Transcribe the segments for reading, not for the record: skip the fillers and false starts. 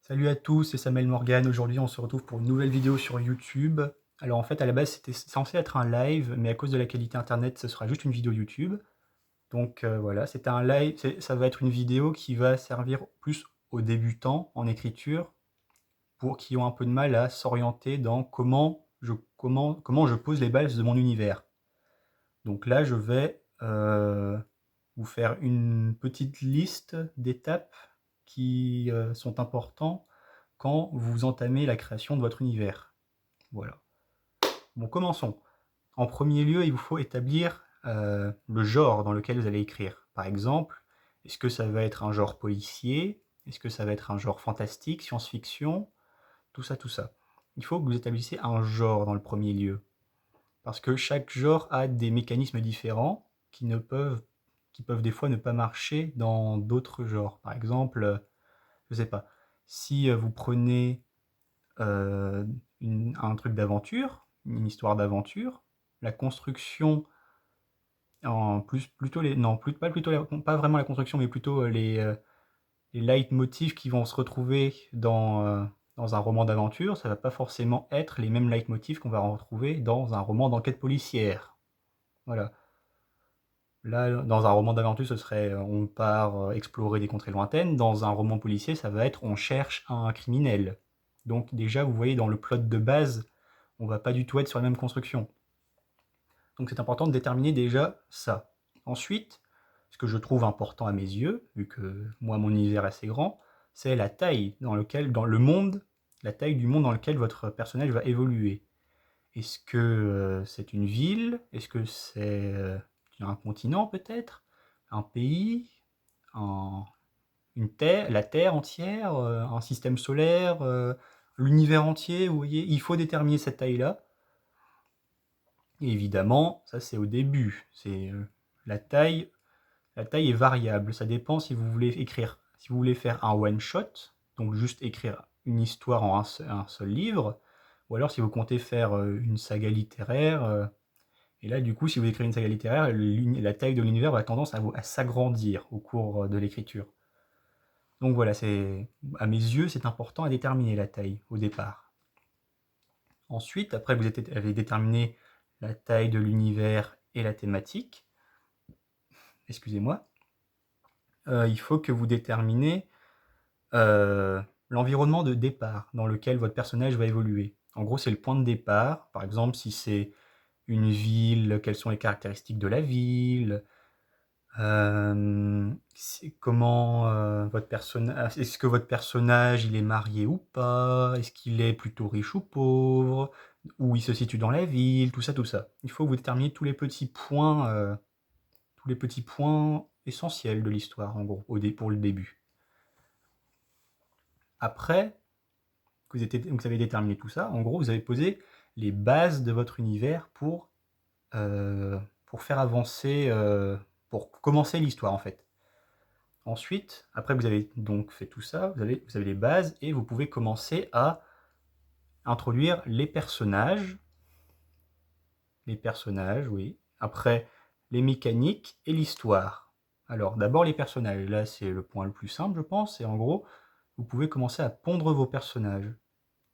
Salut à tous, c'est Samuel Morgan. Aujourd'hui, on se retrouve pour une nouvelle vidéo sur YouTube. Alors en fait, à la base, c'était censé être un live, mais à cause de la qualité internet, ce sera juste une vidéo YouTube. Donc voilà, c'était un live, ça va être une vidéo qui va servir plus aux débutants en écriture, pour qui ont un peu de mal à s'orienter dans comment je pose les bases de mon univers. Donc là, je vais vous faire une petite liste d'étapes qui sont importantes quand vous entamez la création de votre univers. Voilà. Bon, commençons. En premier lieu, il vous faut établir le genre dans lequel vous allez écrire. Par exemple, est-ce que ça va être un genre policier? Est-ce que ça va être un genre fantastique, science-fiction? Tout ça, tout ça. Il faut que vous établissiez un genre dans le premier lieu. Parce que chaque genre a des mécanismes différents qui peuvent des fois ne pas marcher dans d'autres genres. Par exemple, je sais pas, si vous prenez un truc d'aventure, une histoire d'aventure, la construction en plus plutôt les non plus pas plutôt pas vraiment la construction mais plutôt les leitmotifs qui vont se retrouver dans un roman d'aventure, ça va pas forcément être les mêmes leitmotifs qu'on va retrouver dans un roman d'enquête policière. Voilà. Là, dans un roman d'aventure, ce serait on part explorer des contrées lointaines. Dans un roman policier, ça va être on cherche un criminel. Donc déjà, vous voyez, dans le plot de base, on va pas du tout être sur la même construction. Donc c'est important de déterminer déjà ça. Ensuite, ce que je trouve important à mes yeux, vu que moi mon univers est assez grand, c'est la taille dans le monde, la taille du monde dans lequel votre personnage va évoluer. Est-ce que c'est une ville? Est-ce que c'est un continent peut-être? Un pays? Un- une terre? La Terre entière? Un système solaire? L'univers entier? Vous voyez, il faut déterminer cette taille-là. Et évidemment, ça c'est au début. La taille, la taille est variable. Ça dépend si vous voulez écrire, si vous voulez faire un one shot, donc juste écrire une histoire en un seul livre, ou alors si vous comptez faire une saga littéraire. Et là, du coup, si vous écrivez une saga littéraire, la taille de l'univers va tendance à s'agrandir au cours de l'écriture. Donc voilà, à mes yeux, c'est important à déterminer la taille au départ. Ensuite, après que vous avez déterminé la taille de l'univers et la thématique, excusez-moi, il faut que vous déterminez l'environnement de départ dans lequel votre personnage va évoluer. En gros, c'est le point de départ. Par exemple, si c'est une ville, quelles sont les caractéristiques de la ville, comment votre personnage, est-ce que votre personnage il est marié ou pas, est-ce qu'il est plutôt riche ou pauvre, où il se situe dans la ville, tout ça, tout ça. Il faut que vous déterminiez tous les petits points essentiels de l'histoire, en gros, pour le début. Après que vous avez déterminé tout ça, en gros, vous avez posé les bases de votre univers pour faire avancer, pour commencer l'histoire en fait. Ensuite, après que vous avez donc fait tout ça, vous avez les bases et vous pouvez commencer à introduire les personnages. Les personnages, oui. Après, les mécaniques et l'histoire. Alors, d'abord les personnages. Là, c'est le point le plus simple, je pense. Et en gros, vous pouvez commencer à pondre vos personnages.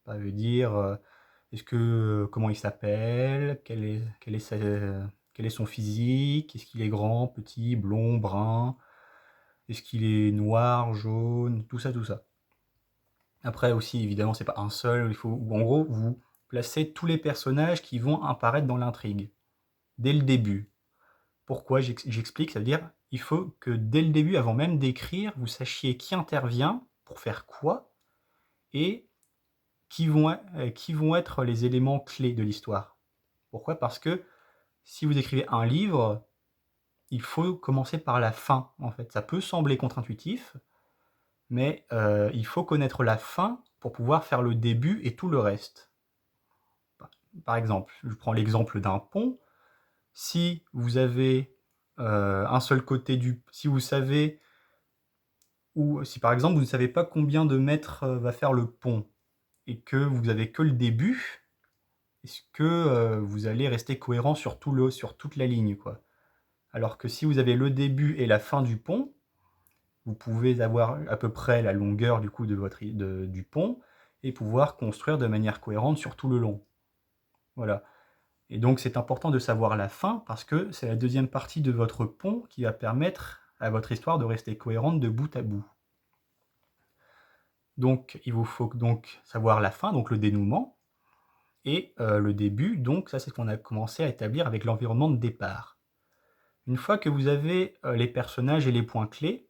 Ça veut dire, comment il s'appelle, quel est son physique, est-ce qu'il est grand, petit, blond, brun, est-ce qu'il est noir, jaune, tout ça, tout ça. Après aussi, évidemment, c'est pas un seul, en gros, vous placez tous les personnages qui vont apparaître dans l'intrigue, dès le début. Pourquoi j'explique, ça veut dire, il faut que dès le début, avant même d'écrire, vous sachiez qui intervient, pour faire quoi, et qui vont être les éléments clés de l'histoire. Pourquoi? Parce que si vous écrivez un livre, il faut commencer par la fin, en fait. Ça peut sembler contre-intuitif, mais il faut connaître la fin pour pouvoir faire le début et tout le reste. Par exemple, je prends l'exemple d'un pont. Si vous avez un seul côté si vous savez, ou si par exemple vous ne savez pas combien de mètres va faire le pont, et que vous avez que le début, est-ce que vous allez rester cohérent sur toute la ligne, quoi? Alors que si vous avez le début et la fin du pont, vous pouvez avoir à peu près la longueur du coup du pont et pouvoir construire de manière cohérente sur tout le long. Voilà. Et donc c'est important de savoir la fin parce que c'est la deuxième partie de votre pont qui va permettre à votre histoire de rester cohérente de bout à bout. Donc il vous faut donc savoir la fin, donc le dénouement, et le début, donc ça c'est ce qu'on a commencé à établir avec l'environnement de départ. Une fois que vous avez les personnages et les points clés,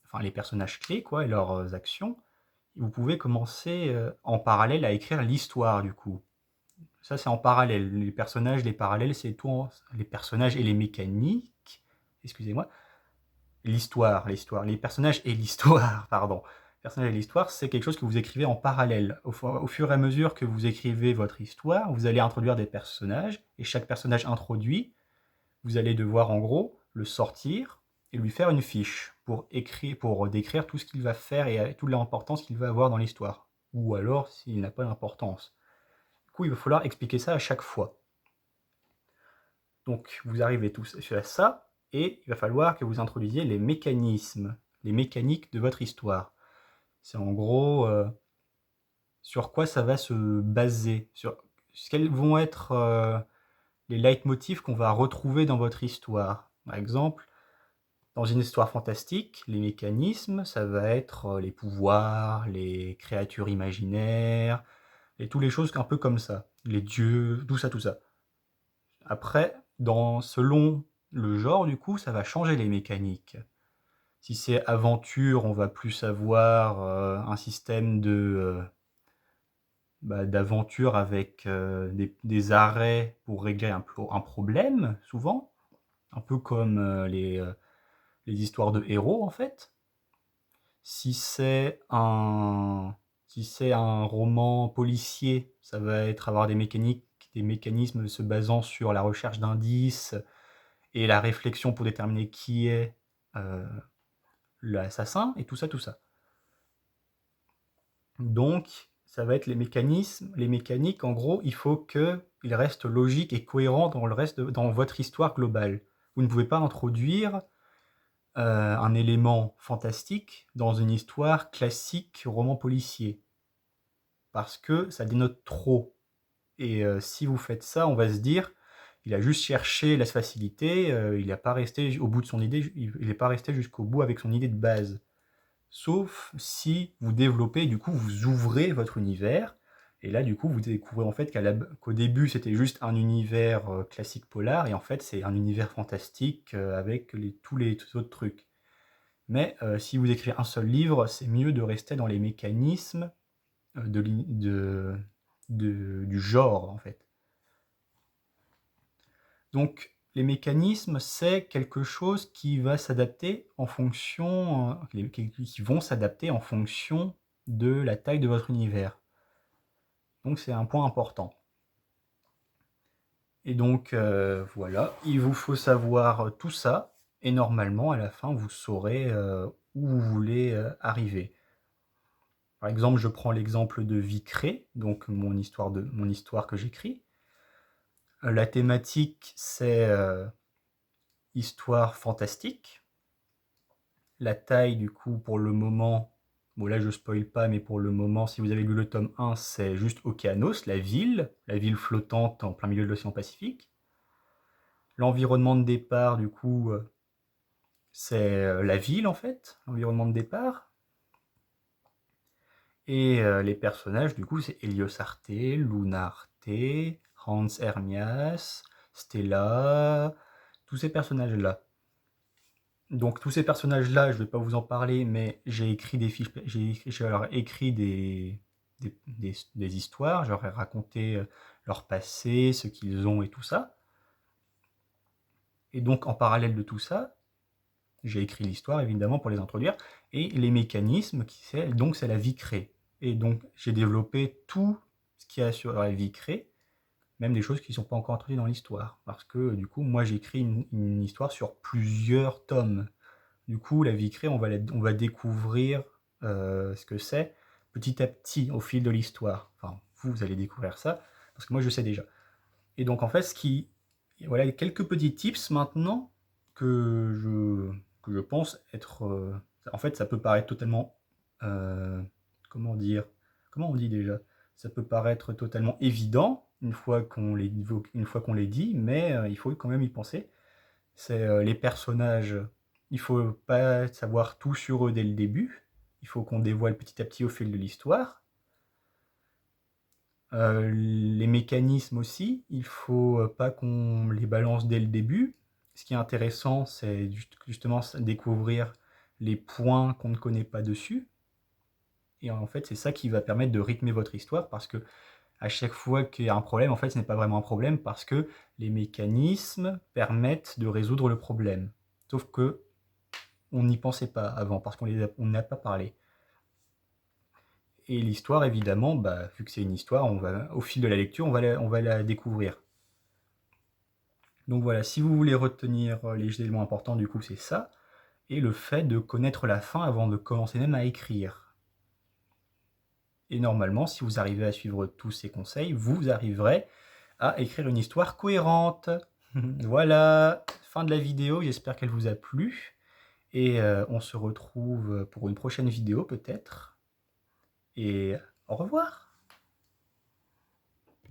enfin les personnages clés quoi, et leurs actions, vous pouvez commencer en parallèle à écrire l'histoire du coup. Ça c'est en parallèle, les personnages, les parallèles, c'est tout les personnages et les mécaniques, excusez-moi, l'histoire, les personnages et l'histoire, pardon. Les personnages et l'histoire, c'est quelque chose que vous écrivez en parallèle. Au fur et à mesure que vous écrivez votre histoire, vous allez introduire des personnages, et chaque personnage introduit, vous allez devoir en gros le sortir et lui faire une fiche pour décrire tout ce qu'il va faire et toute l'importance qu'il va avoir dans l'histoire. Ou alors s'il n'a pas d'importance. Du coup, il va falloir expliquer ça à chaque fois. Donc, vous arrivez tous à ça, et il va falloir que vous introduisiez les mécanismes, les mécaniques de votre histoire. C'est en gros sur quoi ça va se baser, sur quels vont être les leitmotifs qu'on va retrouver dans votre histoire. Par exemple, dans une histoire fantastique, les mécanismes, ça va être les pouvoirs, les créatures imaginaires, et toutes les choses un peu comme ça. Les dieux, tout ça, tout ça. Après, selon le genre, du coup, ça va changer les mécaniques. Si c'est aventure, on va plus avoir un système d'aventure avec des arrêts pour régler un problème, souvent. Un peu comme les histoires de héros, en fait. Si c'est un roman policier, ça va être avoir des mécanismes se basant sur la recherche d'indices et la réflexion pour déterminer qui est l'assassin, et tout ça, tout ça. Donc, ça va être les mécanismes, les mécaniques, en gros, il faut qu'ils restent logiques et cohérents dans votre histoire globale. Vous ne pouvez pas introduire un élément fantastique dans une histoire classique roman policier, parce que ça dénote trop. Et si vous faites ça, on va se dire, il a juste cherché la facilité, il n'est pas resté au bout de son idée, il n'est pas resté jusqu'au bout avec son idée de base. Sauf si vous développez, du coup, vous ouvrez votre univers, et là, du coup, vous découvrez en fait qu'au début, c'était juste un univers classique polar, et en fait, c'est un univers fantastique avec tous les autres trucs. Mais si vous écrivez un seul livre, c'est mieux de rester dans les mécanismes du genre, en fait. Donc, les mécanismes, c'est quelque chose qui va s'adapter en fonction, qui vont s'adapter en fonction de la taille de votre univers. Donc, c'est un point important. Et donc, voilà, il vous faut savoir tout ça, et normalement, à la fin, vous saurez où vous voulez arriver. Par exemple, je prends l'exemple de Vicré, donc mon histoire que j'écris. La thématique, c'est histoire fantastique. La taille, du coup, pour le moment, bon là je spoil pas, mais pour le moment, si vous avez lu le tome 1, c'est juste Okeanos, la ville flottante en plein milieu de l'océan Pacifique. L'environnement de départ, du coup, c'est la ville, en fait, l'environnement de départ. Et les personnages, du coup, c'est Helios Arte, Luna Arte, Hans Hermias, Stella, tous ces personnages-là. Donc tous ces personnages-là, je ne vais pas vous en parler, mais j'ai écrit des fiches, j'ai leur écrit des histoires, je leur ai raconté leur passé, ce qu'ils ont et tout ça. Et donc en parallèle de tout ça, j'ai écrit l'histoire évidemment pour les introduire, et les mécanismes, donc c'est la vie créée. Et donc j'ai développé tout ce qu'il y a sur la vie créée, même des choses qui ne sont pas encore introduites dans l'histoire. Parce que du coup, moi j'écris une histoire sur plusieurs tomes. Du coup, la vie créée, on va découvrir ce que c'est petit à petit au fil de l'histoire. Enfin, vous allez découvrir ça, parce que moi je sais déjà. Et donc en fait, voilà quelques petits tips maintenant que que je pense être... en fait, ça peut paraître totalement... comment dire? Comment on dit déjà? Ça peut paraître totalement évident une fois qu'on les dit, mais il faut quand même y penser. C'est les personnages, il faut pas savoir tout sur eux dès le début. Il faut qu'on dévoile petit à petit au fil de l'histoire. Les mécanismes aussi, il faut pas qu'on les balance dès le début. Ce qui est intéressant, c'est justement découvrir les points qu'on ne connaît pas dessus. Et en fait, c'est ça qui va permettre de rythmer votre histoire, parce que à chaque fois qu'il y a un problème, en fait, ce n'est pas vraiment un problème, parce que les mécanismes permettent de résoudre le problème. Sauf que on n'y pensait pas avant, parce qu'on n'a pas parlé. Et l'histoire, évidemment, vu que c'est une histoire, au fil de la lecture, on va la découvrir. Donc voilà, si vous voulez retenir les éléments importants, du coup, c'est ça. Et le fait de connaître la fin avant de commencer même à écrire. Et normalement, si vous arrivez à suivre tous ces conseils, vous arriverez à écrire une histoire cohérente. Voilà, fin de la vidéo, j'espère qu'elle vous a plu. Et on se retrouve pour une prochaine vidéo peut-être. Et au revoir!